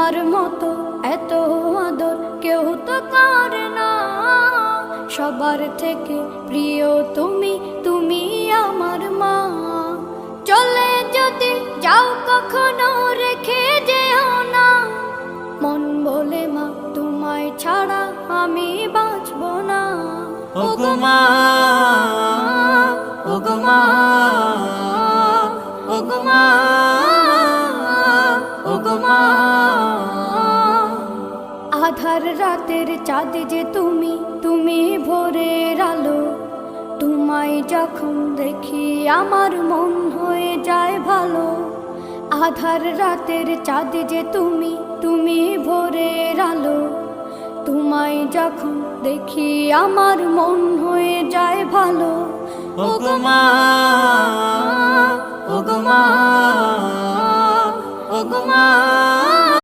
তোমার মতো এত আদর কেউ তো করে না। সবার থেকে প্রিয় তুমি, তুমি আমার মা। চলে যদি যাও কখনো রেখে যেও না, মন বলে মা তোমায় ছাড়া আমি বাঁচব না। ওগো মা, ওগো মা, ওগো মা, ওগো মা। আধার রাতের চাঁদ যে তুমি, তুমি ভোরের আলো। তোমায় যখন দেখি আমার মন হয়ে যায় ভালো। আধার রাতের চাঁদ যে তুমি, তুমি ভোরের আলো। তোমায় যখন দেখি আমার মন হয়ে যায় ভালো। ওগো মা, ওগো মা, ওগো মা।